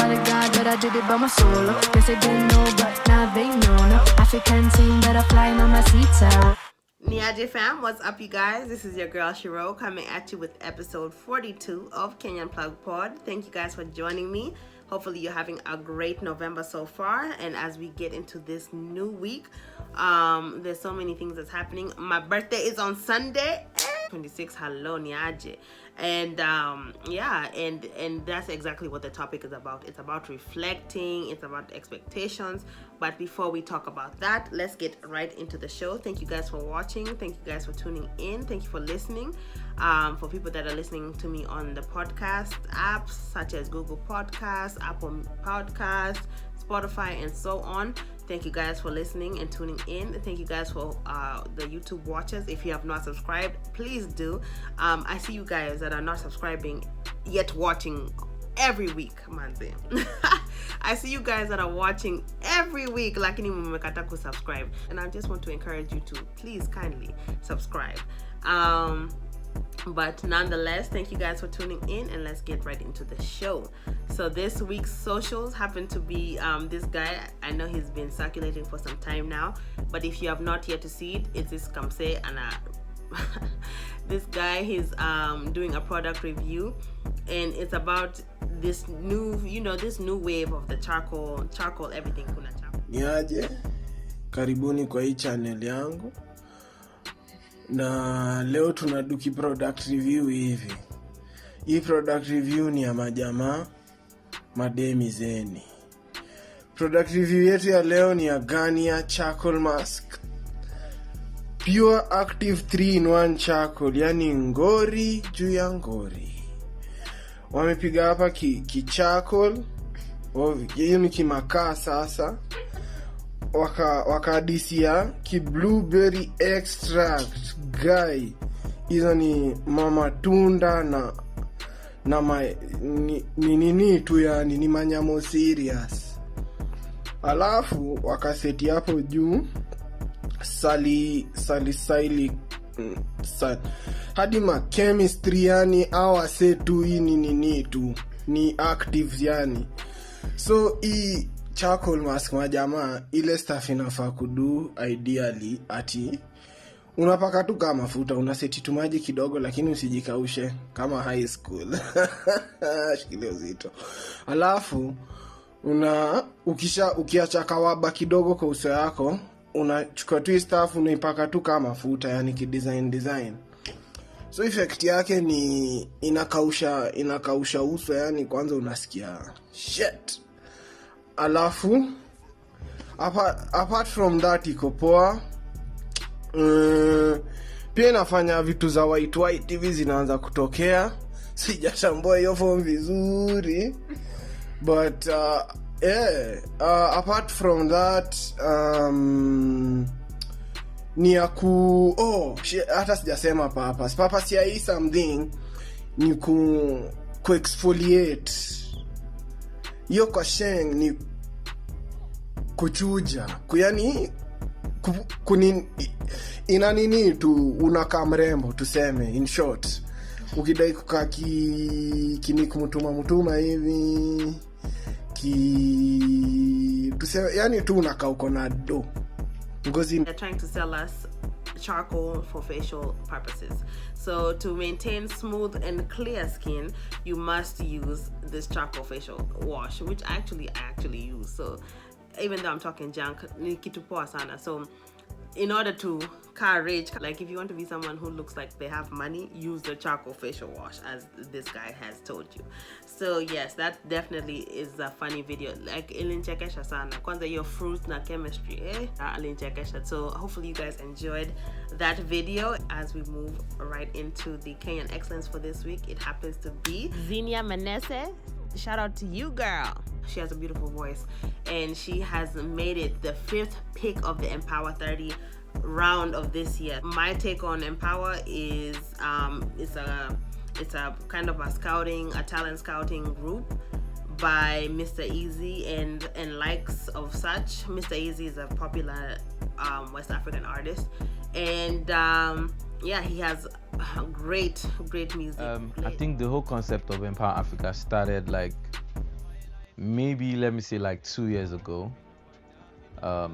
swear to God that I did it by my solo. Guess they didn't know, but now they know. No African team that are flying on my seats. Niaje fam, what's up you guys? This is your girl Shiro coming at you with episode 42 of Kenyan Plug Pod. Thank you guys for joining me. Hopefully you're having a great November so far, and as we get into this new week, there's so many things that's happening. My birthday is on Sunday, 26. Hello Niaje. And yeah, and that's exactly what the topic is about. It's about reflecting, it's about expectations. But before we talk about that, let's get right into the show. Thank you guys for watching, thank you guys for tuning in, thank you for listening. For people that are listening to me on the podcast apps such as Google Podcasts, Apple Podcasts, Spotify, and so on, thank you guys for listening and tuning in. Thank you guys for the YouTube watchers. If you have not subscribed, please do. I see you guys that are not subscribing yet watching every week, manze. I see you guys that are watching every week, lakini mmekata kusubscribe, and I just want to encourage you to please kindly subscribe. But nonetheless, thank you guys for tuning in, and let's get right into the show. So this week's socials happen to be this guy. I know he's been circulating for some time now, but if you have not yet to see it, it's this Kamse, and this guy, he's doing a product review, and it's about this new, this new wave of the charcoal everything. Kuna charcoal. Niaje, karibuni kwa hii channel yangu. Na leo tunaduki product review hivi. Hii product review ni ya majamaa mademi zeni. Product review yetu ya leo ni ya Xenia Charcoal Mask. Pure Active 3-in-1 Charcoal, yani ngori juu ya ngori. Wamepiga hapa ki charcoal. Hiyo ni kimakaa sasa. Wakadisia ki blueberry extract guy. Hizo ni mama tunda na nini tu, yani ni manyamo serious. Alafu wakaseti hapo juu salicylic hadi ma chemistry, yani awa setu hii nini tu ni active yani. So hii charcoal mask majamaa, ile stuff inafaa kudu ideally ati unapaka tu kama mafuta, unaseti tu maji kidogo, lakini usijikaushe kama high school. Shikilia uzito. Alafu ukiacha kawaba kidogo kwa uso yako, unachukua tu stuff unaipaka tu kama mafuta, yani design. So effect yake ni inakausha uso, yani kwanza unasikia shit. Alafu apart from that iko poa. Pia inafanya vitu za white hivi zinaanza kutokea. Sijachambua hiyo form vizuri, but apart from that ni ya hata sijasema purpose ya hii something ni ku exfoliate. Hiyo kwa sheng ni kuchuja, yani ina nini tu, unakaa mrembo tuseme, in short. Ukidai kukaa kini kumutuma hivi tuseme, yani tu unakaa uko na do ngozi. They're trying to sell us charcoal for facial purposes. So to maintain smooth and clear skin, you must use this charcoal facial wash, which I actually use. So even though I'm talking junk, ni kitu poa sana. So in order to rich, like if you want to be someone who looks like they have money, use the charcoal facial wash, as this guy has told you. So yes, that definitely is a funny video. Like ilinchekesha sana kwanza your fruits na chemistry ilinchekesha. So hopefully you guys enjoyed that video. As we move right into the Kenyan Excellence for this week, it happens to be Xenia Manasseh. Shout out to you, girl. She has a beautiful voice, and she has made it the 5th pick of the Empower 30 round of this year. My take on Empower is it's a kind of a talent scouting group by Mr. Easy and likes of such. Mr. Easy is a popular West African artist, and yeah, he has great music. I think the whole concept of Empower Africa started like maybe let me say like 2 years ago.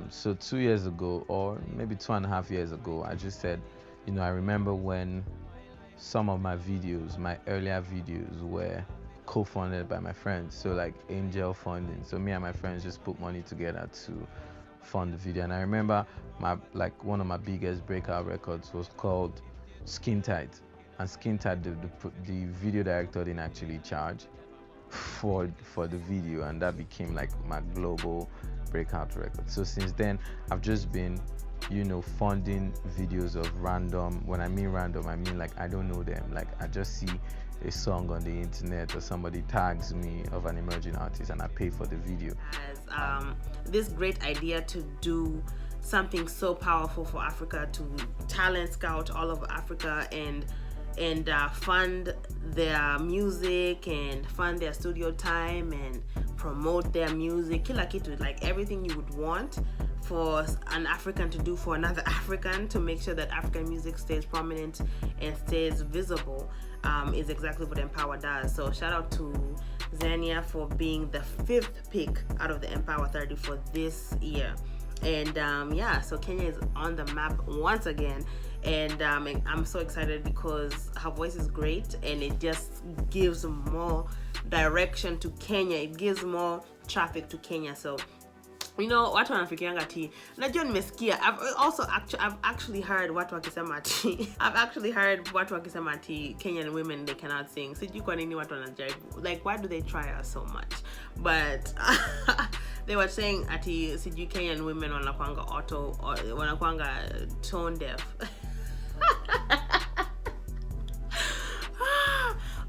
So 2 years ago, or maybe 2.5 years ago, I just said, I remember when some of my videos, my earlier videos, were co-funded by my friends. So like angel funding. So me and my friends just put money together to fund the video. And I remember one of my biggest breakout records was called Skin Tight. And Skin Tight, the video director didn't actually charge for the video, and that became like my global breakout record. So since then, I've just been funding videos of random. When I mean random, I mean like I don't know them. Like I just see a song on the internet or somebody tags me of an emerging artist and I pay for the video. As this great idea to do something so powerful for Africa, to talent scout all over Africa and fund their music and fund their studio time and promote their music, kila kitu, like everything you would want for an African to do for another African, to make sure that African music stays prominent and stays visible, is exactly what Empower does. So shout out to Xenia for being the 5th pick out of the Empower 30 for this year. And so Kenya is on the map once again, and I'm so excited because her voice is great and it just gives more direction to Kenya. It gives more traffic to Kenya. So watu wanafikirianga ati najua nimesikia. I've actually heard watu wakisema ati Kenyan women, they cannot sing. Sijui kwa nini watu wanajaribu, like why do they try us so much? But they were saying ati sijui Kenyan women wanakuanga tone deaf.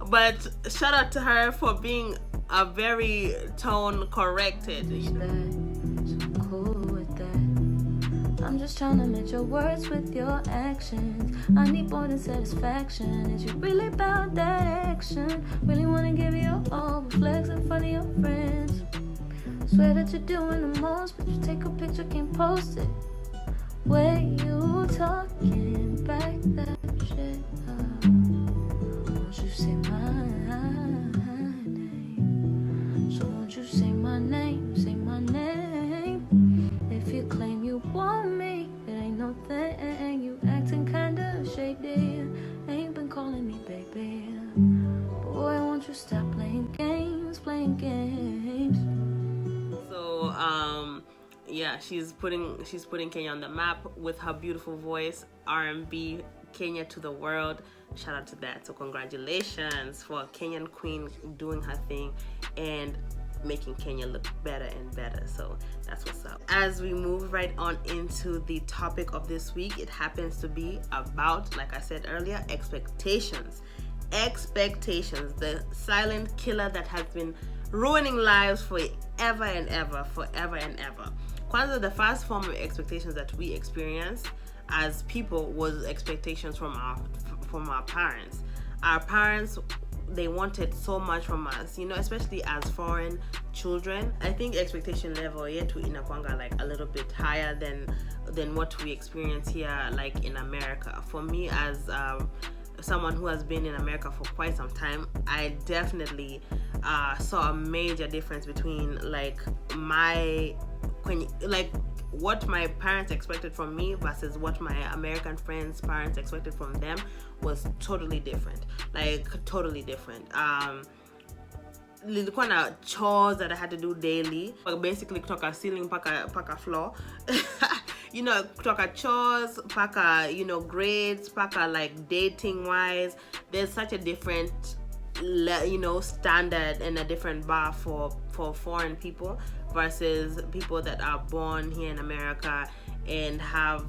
But shout out to her for being a very tone corrected. I'm just trying to match your words with your actions. I need more than satisfaction. Is you really about that action? Really wanna give you all, but flex in front of your friends. Swear that you're doing the most, but you take a picture, can't post it. Where you talking back that shit up? Won't you say my name? So won't you say my name? Say my name. If you claim you want me, it ain't no thing. You acting kinda shady. Ain't been calling me baby. Boy, won't you stop playing games, playing games. So she's putting Kenya on the map with her beautiful voice. R&B, Kenya to the world. Shout out to that. So congratulations for Kenyan queen doing her thing and making Kenya look better and better. So that's what's up. As we move right on into the topic of this week, it happens to be about, like I said earlier, expectations. Expectations, the silent killer that has been ruining lives forever and ever. Kwanzaa, the first form of expectations that we experienced as people was expectations from our parents. Our parents, they wanted so much from us, especially as foreign children. I think expectation level yetu inakwanga like a little bit higher than what we experience here, like in America. For me, as someone who has been in America for quite some time, I definitely saw a major difference between what my parents expected from me versus what my American friends' parents expected from them was totally different. Nilikuwa na chores that I had to do daily, basically kutoka ceiling paka floor. Kutoka chores paka grades paka like dating wise. There's such a different standard and a different bar for foreign people versus people that are born here in America and have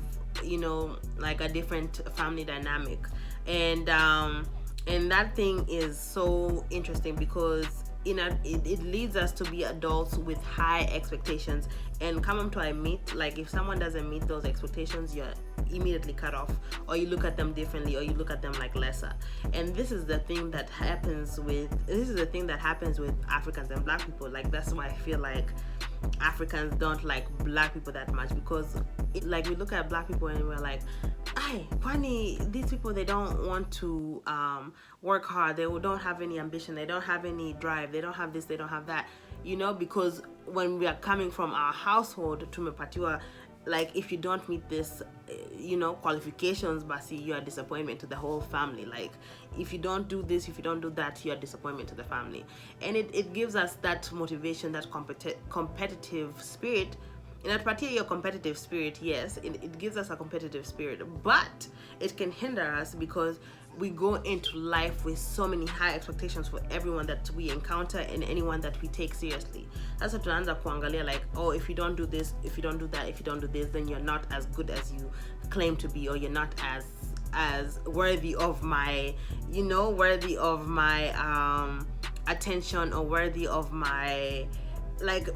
like a different family dynamic. And that thing is so interesting because it leads us to be adults with high expectations, and come to admit, like if someone doesn't meet those expectations, you're immediately cut off, or you look at them differently, or you look at them like lesser. And this is the thing that happens with Africans and Black people. Like that's why I feel like Africans don't like Black people that much, because we look at Black people and we're like, kwani these people, they don't want to work hard, they don't have any ambition, they don't have any drive, they don't have this, they don't have that. you know, because when we are coming from our household, tumepatiwa, like, if you don't meet this, you know, qualifications, basi, you are disappointment to the whole family. Like, if you don't do this, if you don't do that, you are disappointment to the family. And it gives us that motivation, that competitive spirit. In that particular competitive spirit, yes, it gives us a competitive spirit, but it can hinder us because we go into life with so many high expectations for everyone that we encounter and anyone that we take seriously. That's what tunaanza kuangalia, like, oh, if you don't do this, if you don't do that, if you don't do this, then you're not as good as you claim to be, or you're not as worthy of my, you know, worthy of my attention, or worthy of my, like,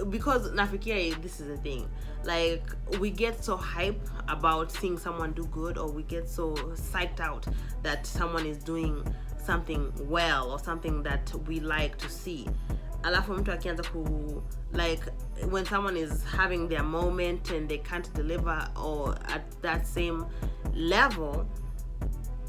because nafikiri this is the thing, like, we get so hype about seeing someone do good, or we get so psyched out that someone is doing something well or something that we like to see. Alafu mtu akianza ku, like, when someone is having their moment and they can't deliver or at that same level,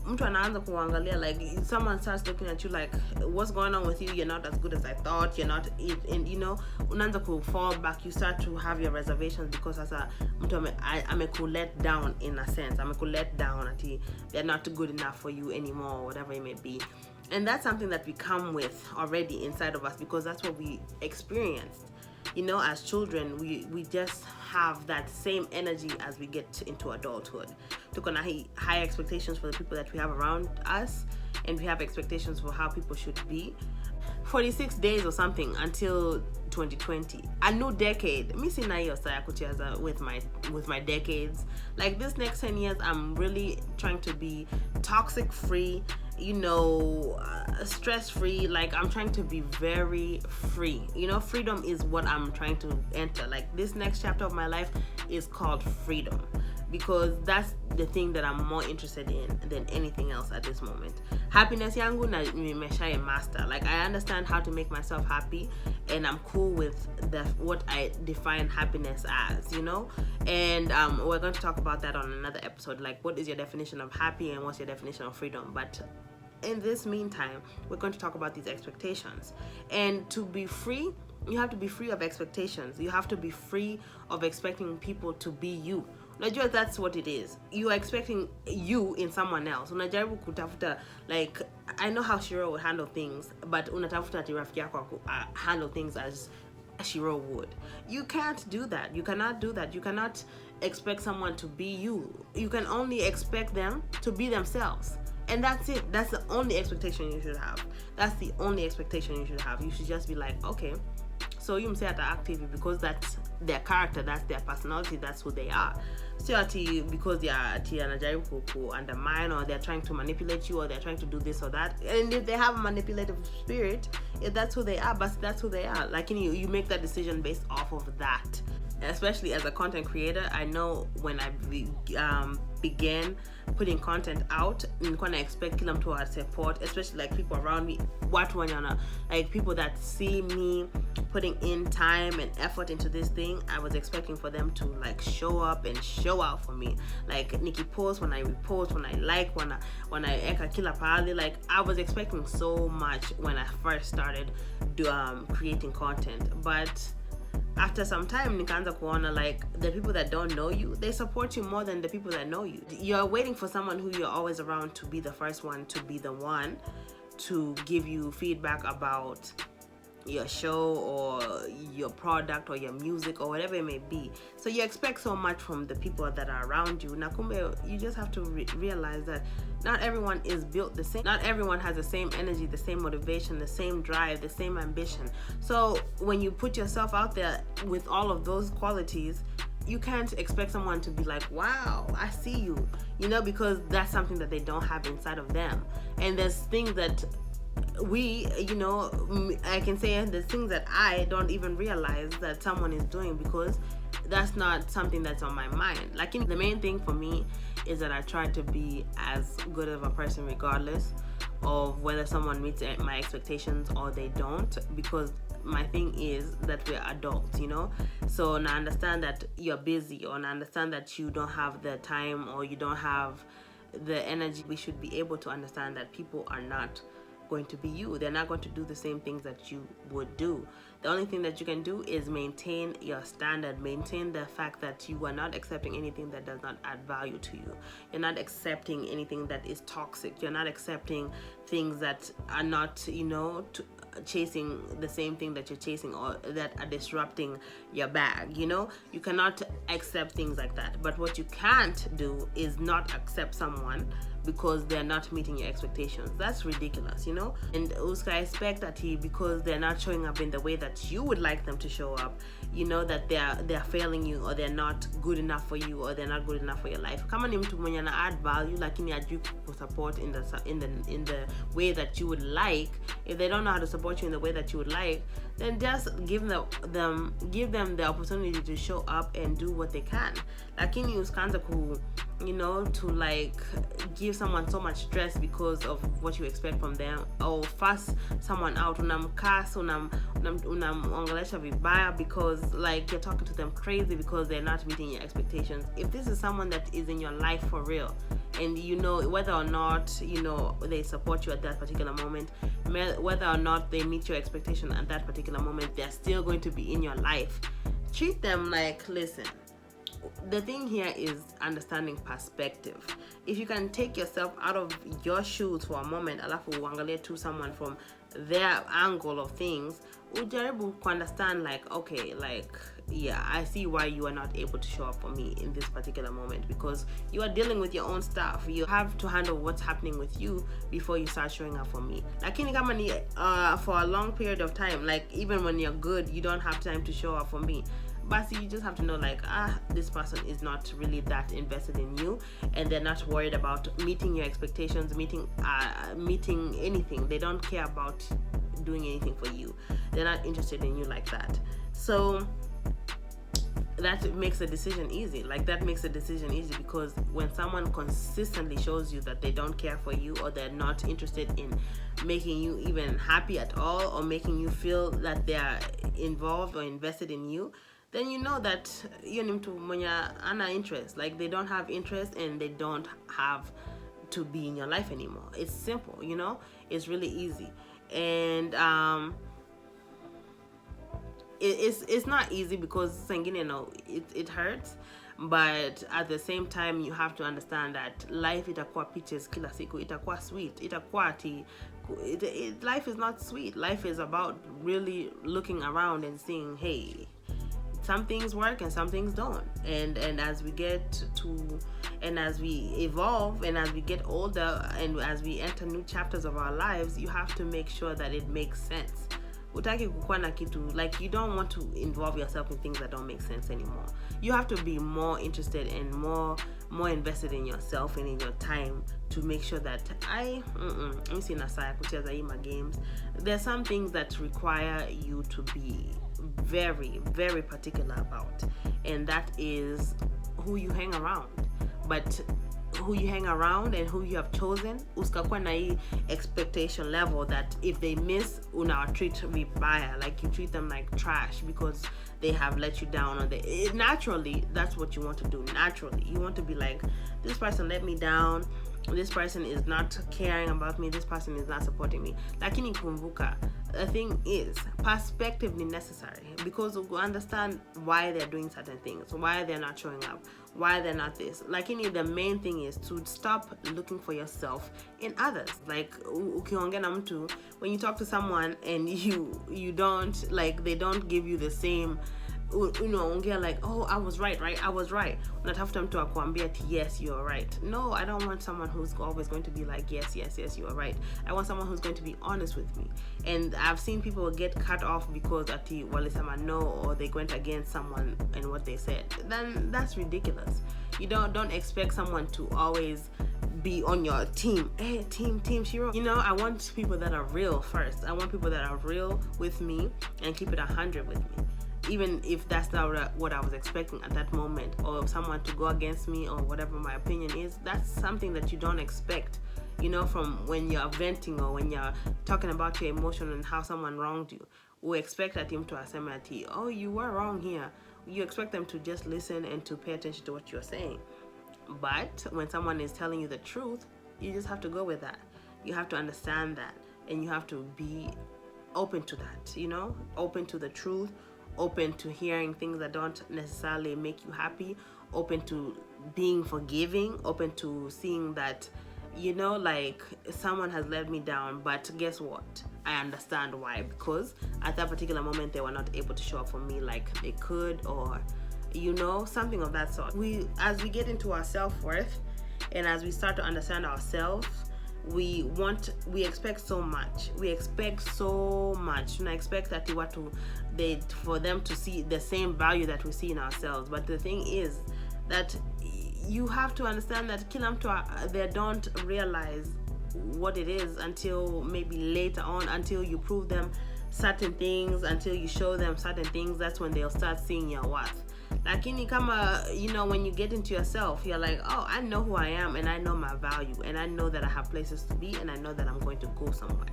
mtu anaanza kuangalia, like, someone starts looking at you like, what's going on with you? You're not as good as I thought. You're not, and you know, unaanza ku fall back. You start to have your reservations because asa mtu ameku let down, in a sense. Ameku let down ati they're not good enough for you anymore, or whatever it may be. And that's something that we come with already inside of us, because that's what we experienced. You know, as children, we just have that same energy as we get into adulthood. Took on high expectations for the people that we have around us, and we have expectations for how people should be. 46 days or something until 2020, a new decade. Me sina hiyo saa ya kucheza with my decades. Like, this next 10 years, I'm really trying to be toxic free, you know, stress free. Like, I'm trying to be very free. You know, freedom is what I'm trying to enter. Like, this next chapter of my life is called freedom, because that's the thing that I'm more interested in than anything else at this moment. Happiness yangu na nimesha master. Like, I understand how to make myself happy, and I'm cool with what I define happiness as, you know. And we're going to talk about that on another episode. Like, what is your definition of happy and what's your definition of freedom? But in this meantime, we're going to talk about these expectations. And to be free, you have to be free of expectations. You have to be free of expecting people to be you. Unajua, that's what it is. You are expecting you in someone else. Unajaribu kutafuta, like, I know how Shiro would handle things, but unatafuta ati rafiki yako handle things as Shiro would. You can't do that. You cannot do that. You cannot expect someone to be you. You can only expect them to be themselves. And that's it. That's the only expectation you should have. That's the only expectation you should have. You should just be like, okay, so you say at active because that's their character, that's their personality, that's who they are. So because they are anajaribu undermine, or they're trying to manipulate you, or they're trying to do this or that. And if they have a manipulative spirit, if that's who they are, but that's who they are. Like, you make that decision based off of that. Especially as a content creator, I know when I began putting content out, nilikuwa na expect kila mtu wa support, especially like people around me, watu wanyana, like people that see me putting in time and effort into this thing. I was expecting for them to like show up and show out for me. Like, Nikki post, when I repost, when I like, when I eka kila pahali. Like, I was expecting so much when I first started creating content, but after some time, nikaanza kuona, like, the people that don't know you, they support you more than the people that know you. You're waiting for someone who you're always around to be the first one, to be the one to give you feedback about your show or your product or your music or whatever it may be. So you expect so much from the people that are around you. Nakumbe, you just have to realize that not everyone is built the same. Not everyone has the same energy, the same motivation, the same drive, the same ambition. So when you put yourself out there with all of those qualities, you can't expect someone to be like, wow, I see you, you know, because that's something that they don't have inside of them. And there's things that we, you know, I can say there's things that I don't even realize that someone is doing, because that's not something that's on my mind. Like, the main thing for me is that I try to be as good of a person regardless of whether someone meets my expectations or they don't, because my thing is that we're adults, you know. So now I understand that you're busy, or I understand that you don't have the time or you don't have the energy. We should be able to understand that people are not going to be you. They're not going to do the same things that you would do. The only thing that you can do is maintain your standard, maintain the fact that you are not accepting anything that does not add value to you. You're not accepting anything that is toxic. You're not accepting things that are not, chasing the same thing that you're chasing, or that are disrupting your bag. You cannot accept things like that. But what you can't do is not accept someone because they're not meeting your expectations. That's ridiculous, and uska expect that because they're not showing up in the way that you would like them to show up, that they're failing you, or they're not good enough for you, or they're not good enough for your life. Kama ni mtu mwenye na add value lakini hajui support in the way that you would like, if they don't know how to support you in the way that you would like, then just give them the opportunity to show up and do what they can. Lakini usianze to like give someone so much stress because of what you expect from them, or fuss someone out, unamkasa, unamongelesha vibaya because like you're talking to them crazy because they're not meeting your expectations. If this is someone that is in your life for real, and whether or not they support you at that particular moment, whether or not they meet your expectation at that particular moment, they're still going to be in your life. Treat them like, listen, the thing here is understanding perspective. If you can take yourself out of your shoes for a moment, alafu uangalie to someone from their angle of things, ujaribu ku understand like, okay, like, yeah, I see why you are not able to show up for me in this particular moment, because you are dealing with your own stuff. You have to handle what's happening with you before you start showing up for me. Lakini kama ni for a long period of time, like even when you're good, you don't have time to show up for me. But you just have to know like, this person is not really that invested in you, and they're not worried about meeting your expectations, meeting anything. They don't care about doing anything for you. They're not interested in you like that. So that makes a decision easy. Because when someone consistently shows you that they don't care for you, or they're not interested in making you even happy at all, or making you feel that they are involved or invested in you, then you know that you ni mtu mwenye ana interest. Like they don't have interest, and they don't have to be in your life anymore. It's simple, it's really easy. And it's not easy because it hurts, but at the same time you have to understand that life itakuwa peaches kila siku, itakuwa sweet, itakuwa life is not sweet. Life is about really looking around and seeing, hey, some things work and some things don't. And as we as we evolve, and as we get older, and as we enter new chapters of our lives, you have to make sure that it makes sense. Utaki kukuwa na kitu, like you don't want to involve yourself in things that don't make sense anymore. You have to be more interested and more invested in yourself and in your time to make sure that games. There's some things that require you to be very, very particular about, and that is who you hang around. But who you hang around and who you have chosen, uskakuwa na hii expectation level that if they miss, una treat vibaya, like you treat them like trash because they have let you down, or naturally that's what you want to do. Naturally you want to be like, this person let me down, this person is not caring about me, this person is not supporting me. Lakini kumbuka, the thing is, perspective is necessary, because you understand why they're doing certain things, why they're not showing up, why they're not this. Lakini the main thing is to stop looking for yourself in others. Like ukiongea na mtu, when you talk to someone and you don't, like, they don't give you the same, ongea like, oh, I was right, unatafuta mtu akuambia yes, you are right. No, I don't want someone who's always going to be like, yes, you are right. I want someone who's going to be honest with me. And I've seen people get cut off because ati walisema no, or they went against someone and what they said. Then that's ridiculous. You don't expect someone to always be on your team. Hey, team Shiro. I want people that are real first. I want people that are real with me and keep it 100 with me. Even if that's not what I was expecting at that moment, or someone to go against me, or whatever my opinion is, that's something that you don't expect, from when you're venting, or when you're talking about your emotion and how someone wronged you. We expect that him to assume that oh, you were wrong here. You expect them to just listen and to pay attention to what you're saying. But when someone is telling you the truth, you just have to go with that. You have to understand that. and you have to be open to that, open to the truth, open to hearing things that don't necessarily make you happy, open to being forgiving, open to seeing that, like, someone has let me down, but guess what? I understand why, because at that particular moment they were not able to show up for me like they could, or something of that sort. As we get into our self-worth and as we start to understand ourselves, we expect so much. We expect so much. And I expect that for them to see the same value that we see in ourselves. But the thing is that you have to understand that they don't realize what it is until maybe later on, until you prove them certain things, until you show them certain things. That's when they'll start seeing your worth. Lakini kama, when you get into yourself, you're like, oh, I know who I am, and I know my value, and I know that I have places to be, and I know that I'm going to go somewhere.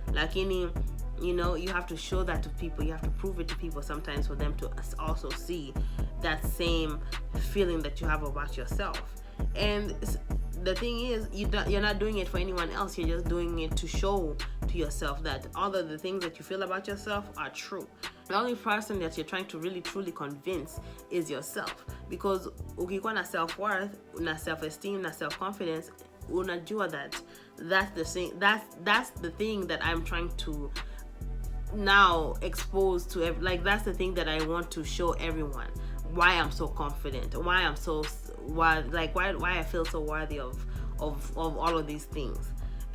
Lakini, you have to show that to people. You have to prove it to people sometimes for them to also see that same feeling that you have about yourself. And the thing is, you're not doing it for anyone else. You're just doing it to show to yourself that all of the things that you feel about yourself are true. The only person that you're trying to really truly convince is yourself, because ukikuwa na self-worth, na self-esteem, na self-confidence, unajua that's the thing that I'm trying to now expose to that's the thing that I want to show everyone, why I'm so confident, why I'm so why I feel so worthy of all of these things,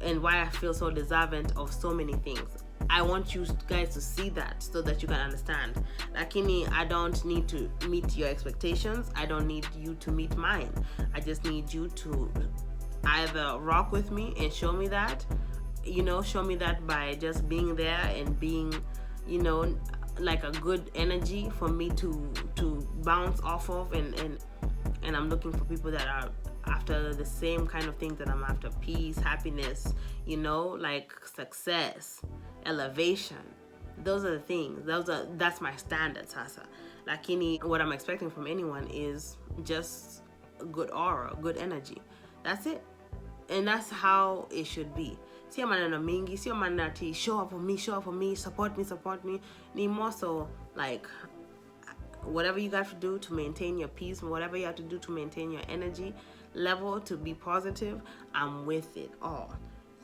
and why I feel so deserving of so many things. I want you guys to see that so that you can understand. Lakini, I don't need to meet your expectations. I don't need you to meet mine. I just need you to either rock with me and show me that, show me that by just being there and being, like a good energy for me to bounce off of, and I'm looking for people that are after the same kind of things that I'm after: peace, happiness, like success, elevation. Those are the things. That's my standard, sasa. Lakini, what I'm expecting from anyone is just good aura, good energy. That's it. And that's how it should be. Sio maneno mingi, sio maneno ati show up for me, support me. Ni more so like, whatever you got to do to maintain your peace, whatever you have to do to maintain your energy level, to be positive, I'm with it all.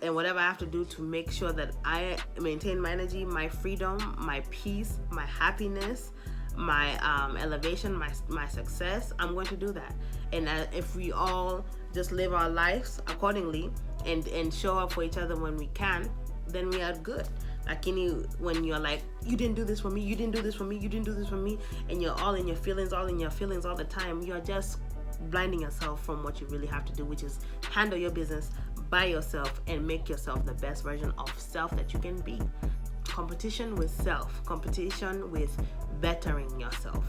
And whatever I have to do to make sure that I maintain my energy, my freedom, my peace, my happiness, my elevation, my success, I'm going to do that. And if we all just live our lives accordingly and show up for each other when we can, then we are good. Lakini, when you're like, you didn't do this for me, and you're all in your feelings all the time, you're just blinding yourself from what you really have to do, which is handle your business by yourself and make yourself the best version of self that you can be. Competition with self, competition with bettering yourself.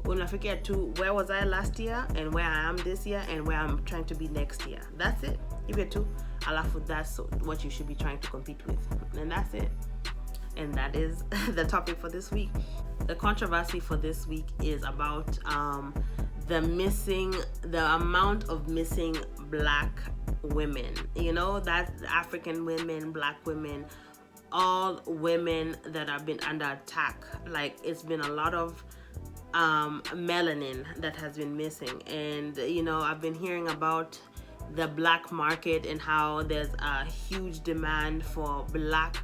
Unafikia to where was I last year and where I am this year and where I'm trying to be next year. That's it. If you're too, alafu, that's what you should be trying to compete with, and that's it. And that is the topic for this week. The controversy for this week is about the amount of missing Black women. That's African women, Black women, all women that have been under attack. Like, it's been a lot of melanin that has been missing. And I've been hearing about the black market and how there's a huge demand for Black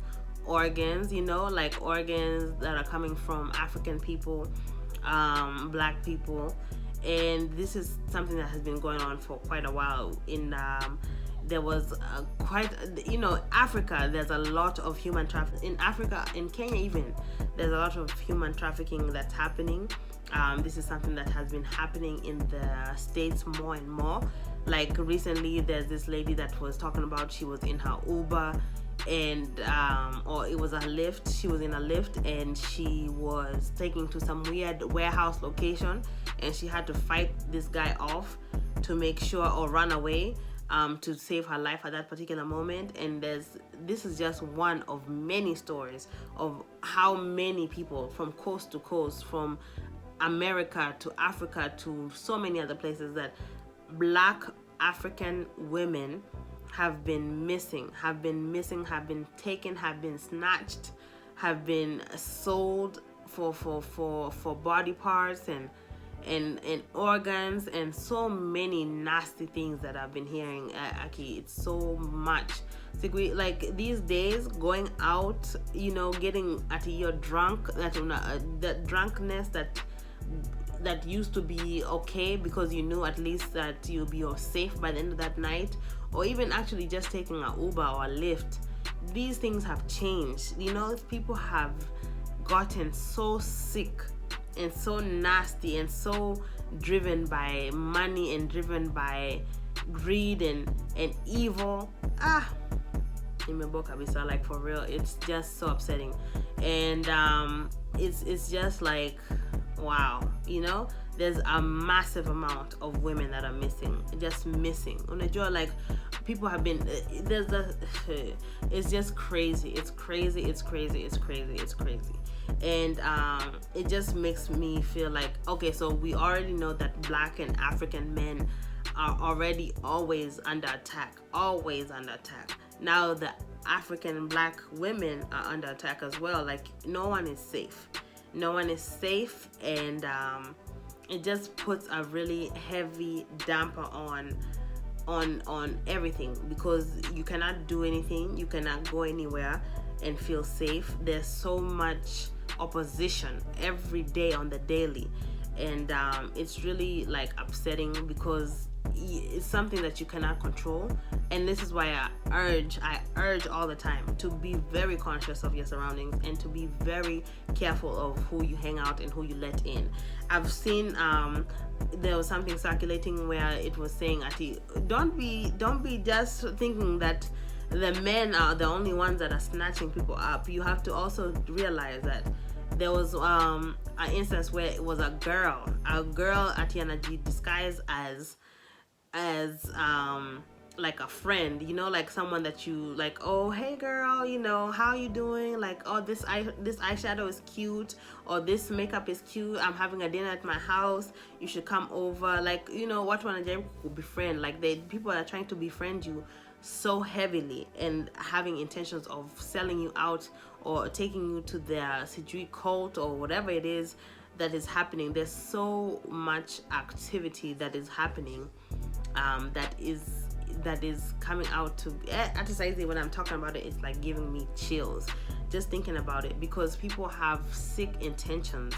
organs, like organs that are coming from African people, Black people. And this is something that has been going on for quite a while. There was Africa, there's a lot of human trafficking. In Africa, in Kenya even, there's a lot of human trafficking that's happening. This is something that has been happening in the States more and more. Like, recently, there's this lady that was talking about, she was in her Uber, and or it was a Lyft. She was in a Lyft and she was taking to some weird warehouse location, and she had to fight this guy off to make sure, or run away, to save her life at that particular moment. And this is just one of many stories of how many people from coast to coast, from America to Africa to so many other places, that Black African women have been missing, have been taken, have been snatched, have been sold for body parts and organs, and so many nasty things that I've been hearing. Aki, it's so much. Like these days, going out, getting at your drunk, that drunkenness that used to be okay because you knew at least that you'll be safe by the end of that night, or even actually just taking an Uber or a Lyft. These things have changed. People have gotten so sick and so nasty and so driven by money and driven by greed and evil. Like, for real, it's just so upsetting. And it's just like, wow, there's a massive amount of women that are missing. Like, people have been it's just crazy. It's crazy. And it just makes me feel like, okay, so we already know that Black and African men are already always under attack. Now the African Black women are under attack as well. Like, no one is safe, and it just puts a really heavy damper on everything, because you cannot do anything, you cannot go anywhere and feel safe. There's so much opposition every day on the daily, and it's really like upsetting, because it's something that you cannot control. And this is why I urge all the time to be very conscious of your surroundings and to be very careful of who you hang out and who you let in. I've seen there was something circulating where it was saying, Ati, don't be just thinking that the men are the only ones that are snatching people up. You have to also realize that there was an instance where it was a girl Atiana disguised as like a friend, like someone that you like, oh, hey girl, how you doing, like, oh, this eyeshadow is cute, or this makeup is cute, I'm having a dinner at my house, you should come over. Like, what one of befriend, like, people are trying to befriend you so heavily and having intentions of selling you out or taking you to their Sijui cult or whatever it is that is happening. There's so much activity that is happening that is coming out to when I'm talking about it, it's like giving me chills just thinking about it, because people have sick intentions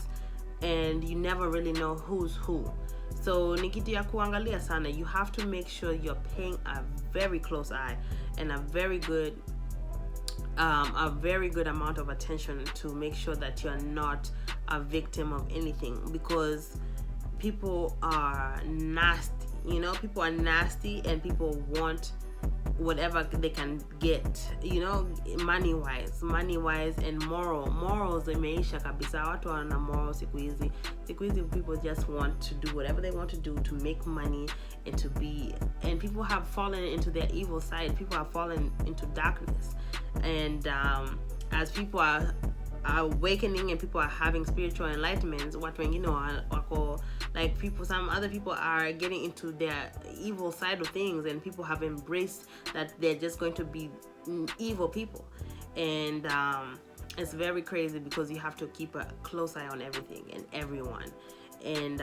and you never really know who's who. So nikitu ya kuangalia sana, you have to make sure you're paying a very close eye and a very good amount of attention to make sure that you're not a victim of anything, because people are nasty. People are nasty, and people want whatever they can get, money wise and morals imeisha kabisa. Watu wana morals siku hizi. People just want to do whatever they want to do to make money and people have fallen into their evil side. People have fallen into darkness, and as people are awakening and people are having spiritual enlightenment, what when like some other people are getting into their evil side of things, and people have embraced that they're just going to be evil people. And it's very crazy, because you have to keep a close eye on everything and everyone. And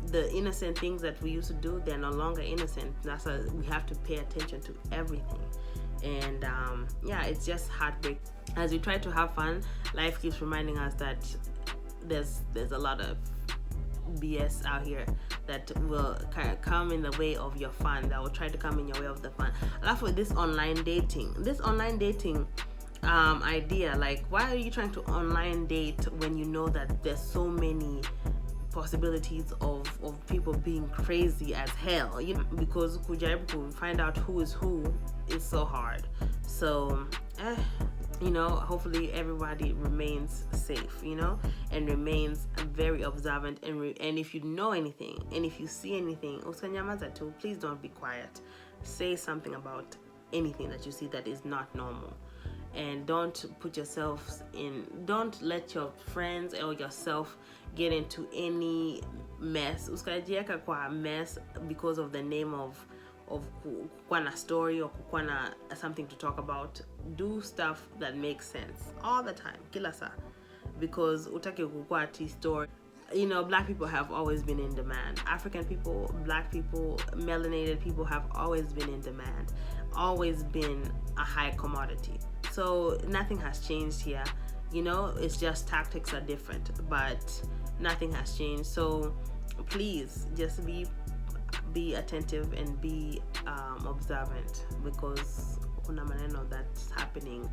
the innocent things that we used to do, they're no longer innocent. That's why we have to pay attention to everything. And it's just heartbreak. As we try to have fun, life keeps reminding us that there's a lot of BS out here that will come in the way of your fun, that will try to come in your way of the fun. I love with this online dating idea. Like, why are you trying to online date when you know that there's so many possibilities of people being crazy as hell? Because kujaribu to find out who is who is so hard. So hopefully everybody remains safe, and remains very observant, and if you know anything and if you see anything, please don't be quiet. Say something about anything that you see that is not normal, and don't let your friends or yourself get into any mess. Uskajieka kwa mess because of the name of of kukuwa na story or kukuwa na something to talk about. Do stuff that makes sense all the time, kila saa, because utake kukuwa ati story. You know, black people have always been in demand. African people, black people, melanated people have always been in demand, always been a high commodity. So nothing has changed here. You know, it's just tactics are different, but nothing has changed. So please just be attentive and be observant, because kuna maneno that's happening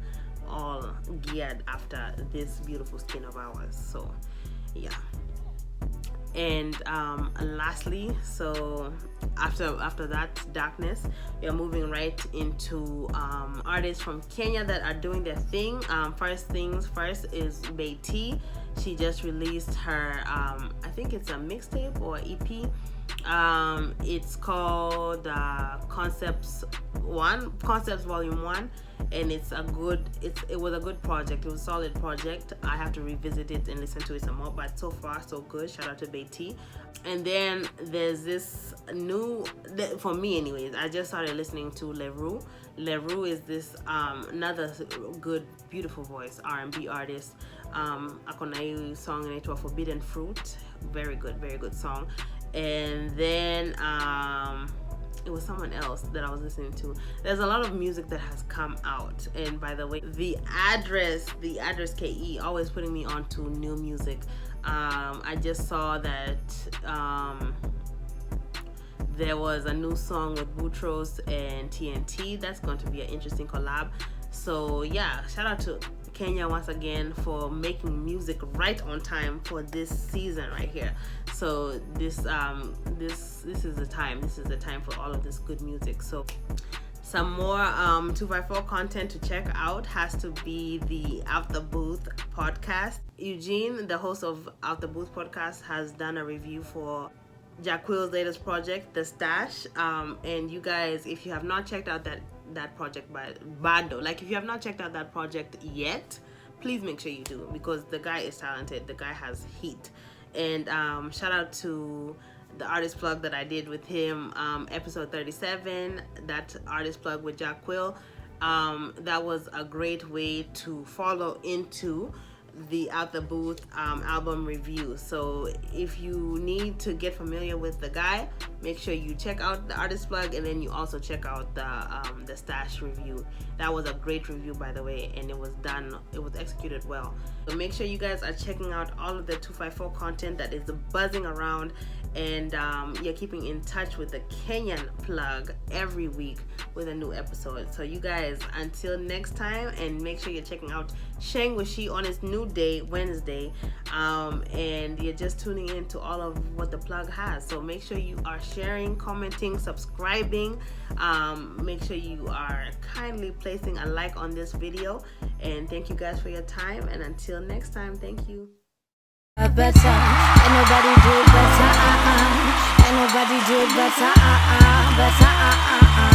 all geared after this beautiful skin of ours. So yeah. And lastly, so after that darkness, we are moving right into artists from Kenya that are doing their thing. First things first is Beatty. She just released her I think it's a mixtape or EP. It's called Concepts Volume 1, and it was a good project. It was a solid project. I have to revisit it and listen to it some more, but so far so good. Shout out to Beatty. And then there's this new, for me anyways, I just started listening to Leroux. Leroux is this another good, beautiful voice R&B artist. Akona hii song inaitwa Forbidden Fruit. Very good song. And then it was someone else that I was listening to. There's a lot of music that has come out, and by the way, the address KE always putting me on to new music. I just saw that there was a new song with Boutros and TNT. That's going to be an interesting collab. So yeah, shout out to Kenya once again for making music right on time for this season right here. So this is the time. This is the time for all of this good music. So some more 254 content to check out has to be the Out the Booth podcast. Eugene, the host of Out the Booth podcast, has done a review for Jacquill's latest project, The Stash. And you guys, if you have not checked out that project by Bado, like if you have not checked out that project yet, please make sure you do, because the guy is talented. The guy has heat. And shout out to the artist plug that I did with him, episode 37, that artist plug with Jacquill. That was a great way to follow into the Out the Booth album review. So if you need to get familiar with the guy, make sure you check out the artist plug, and then you also check out the Stash review. That was a great review, by the way, and it was executed well. So make sure you guys are checking out all of the 254 content that is buzzing around, and you're keeping in touch with the Kenyan plug every week with a new episode. So you guys, until next time, and make sure you're checking out Sheng Wishi on its new day, Wednesday, and you're just tuning in to all of what the plug has. So make sure you are sharing, commenting, subscribing. Make sure you are kindly placing a like on this video, and thank you guys for your time, and until next time, thank you. Better, ain't nobody do it better, ain't nobody do it better, better,